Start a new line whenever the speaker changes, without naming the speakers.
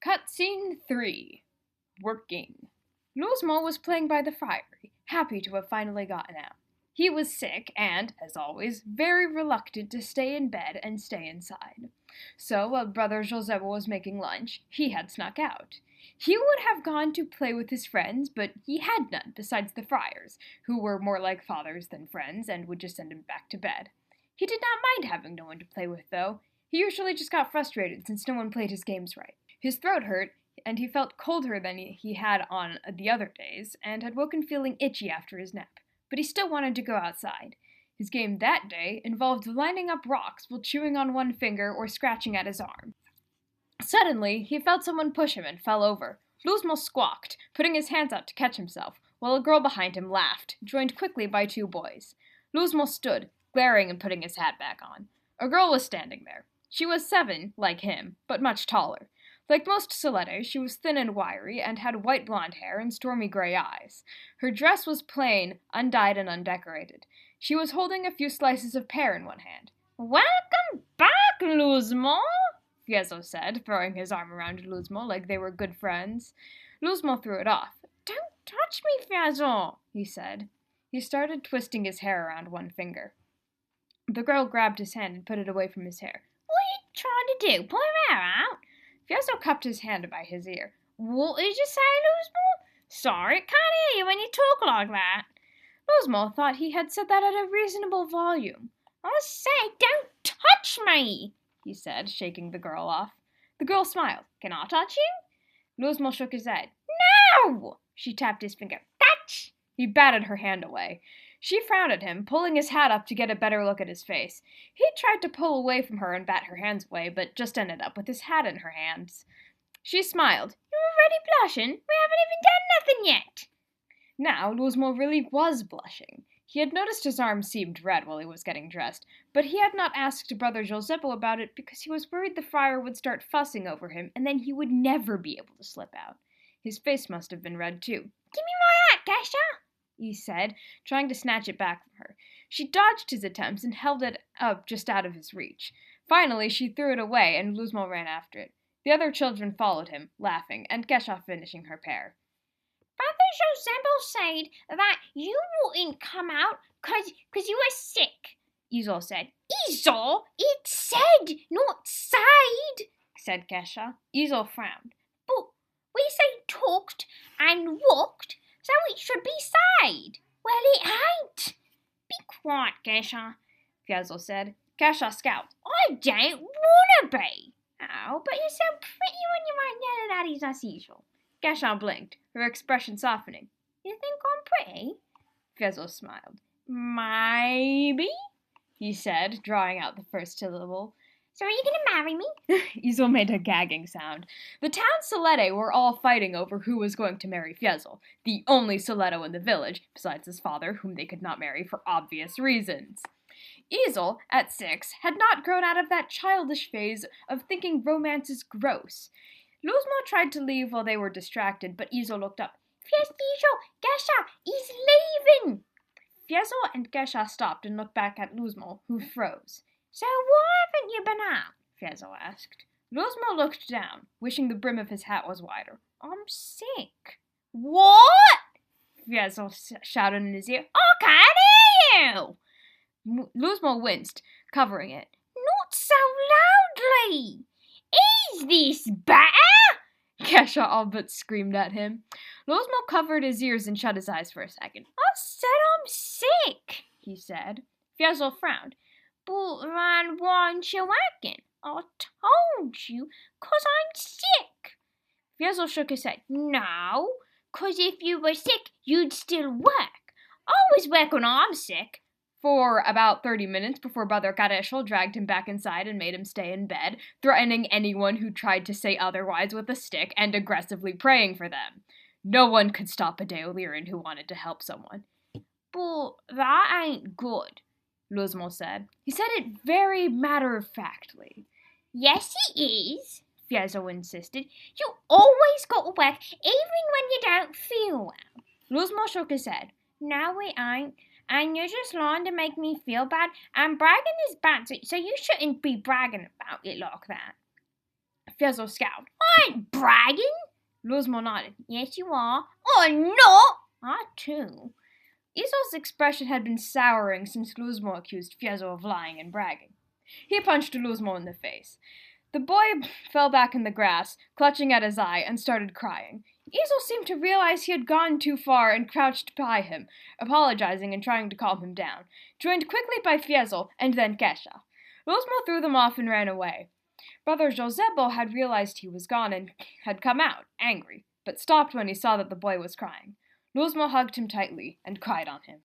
Cutscene 3. Working. Luzmo was playing by the friary, happy to have finally gotten out. He was sick and, as always, very reluctant to stay in bed and stay inside. So, while Brother Joseba was making lunch, he had snuck out. He would have gone to play with his friends, but he had none besides the friars, who were more like fathers than friends and would just send him back to bed. He did not mind having no one to play with, though. He usually just got frustrated since no one played his games right. His throat hurt, and he felt colder than he had on the other days, and had woken feeling itchy after his nap. But he still wanted to go outside. His game that day involved lining up rocks while chewing on one finger or scratching at his arm. Suddenly, he felt someone push him and fell over. Luzmo squawked, putting his hands out to catch himself, while a girl behind him laughed, joined quickly by two boys. Luzmo stood, glaring and putting his hat back on. A girl was standing there. She was 7, like him, but much taller. Like most Soledes, she was thin and wiry, and had white blonde hair and stormy gray eyes. Her dress was plain, undyed and undecorated. She was holding a few slices of pear in one hand. "Welcome back, Luzmo," Fieso said, throwing his arm around Luzmo like they were good friends. Luzmo threw it off. "Don't touch me, Fieso," he said. He started twisting his hair around one finger. The girl grabbed his hand and put it away from his hair. "What are you trying to do? Pull your hair out?" Fieso cupped his hand by his ear. "What did you say, Luzmo? Sorry, can't hear you when you talk like that." Luzmo thought he had said that at a reasonable volume. "I say, don't touch me," he said, shaking the girl off. The girl smiled. "Can I touch you?" Luzmo shook his head. "No!" She tapped his finger. "Touch!" He batted her hand away. She frowned at him, pulling his hat up to get a better look at his face. He tried to pull away from her and bat her hands away, but just ended up with his hat in her hands. She smiled. "You're already blushing? We haven't even done nothing yet." Now, Luzmo really was blushing. He had noticed his arm seemed red while he was getting dressed, but he had not asked Brother Joseba about it because he was worried the friar would start fussing over him, and then he would never be able to slip out. His face must have been red, too. "Give me my hat, Gesha," he said, trying to snatch it back from her. She dodged his attempts and held it up just out of his reach. Finally, she threw it away, and Luzmo ran after it. The other children followed him, laughing, and Gesha finishing her pear. "Brother Joseba said that you wouldn't come out cause you were sick," Izo said. "Izo? It said, not said," said Gesha. Izo frowned. "But we say talked and walked, so it should be said." "Well, it ain't." "Be quiet, Gesha," Fieso said. Gesha scowled. "I don't wanna be." "Oh, but you're so pretty when you ain't yelling at his as usual." Gesha blinked, her expression softening. "You think I'm pretty?" Fieso smiled. "Maybe," he said, drawing out the first syllable. "So are you going to marry me?" Izo made a gagging sound. The town Soledi were all fighting over who was going to marry Fieso, the only Soledo in the village, besides his father, whom they could not marry for obvious reasons. Izo, at 6, had not grown out of that childish phase of thinking romance is gross. Luzmo tried to leave while they were distracted, but Izo looked up. "Fieso, Gesha, he's leaving!" Fieso and Gesha stopped and looked back at Luzmo, who froze. "So why haven't you been out?" Fieso asked. Luzmo looked down, wishing the brim of his hat was wider. "I'm sick." "What?" Fieso shouted in his ear. "I can't hear you!" Luzmo winced, covering it. "Not so loudly! Is this better?" Gesha all but screamed at him. Luzmo covered his ears and shut his eyes for a second. "I said I'm sick," he said. Fieso frowned. "But then why aren't you working?" "I told you, 'cause I'm sick." Fieso shook his head. "No, 'cause if you were sick, you'd still work. I always work when I'm sick." For about 30 minutes before Brother Gregio dragged him back inside and made him stay in bed, threatening anyone who tried to say otherwise with a stick and aggressively praying for them. No one could stop a Daoliran who wanted to help someone. "But that ain't good," Luzmo said. He said it very matter-of-factly. "Yes, it is," Fieso insisted. "You always got to work, even when you don't feel well." Luzmo shook his head. "No, it ain't. And you're just lying to make me feel bad, and bragging is bad, so you shouldn't be bragging about it like that." Fieso scowled. "I
ain't bragging.
Luzmo nodded.
Yes, you are. I'm not.
I too. Izo's expression had been souring since Luzmo accused Fieso of lying and bragging. He punched Luzmo in the face. The boy fell back in the grass, clutching at his eye, and started crying. Izo seemed to realize he had gone too far and crouched by him, apologizing and trying to calm him down, joined quickly by Fieso and then Kesha. Luzmo threw them off and ran away. Brother Josebo had realized he was gone and had come out, angry, but stopped when he saw that the boy was crying. Luzmo hugged him tightly and cried on him.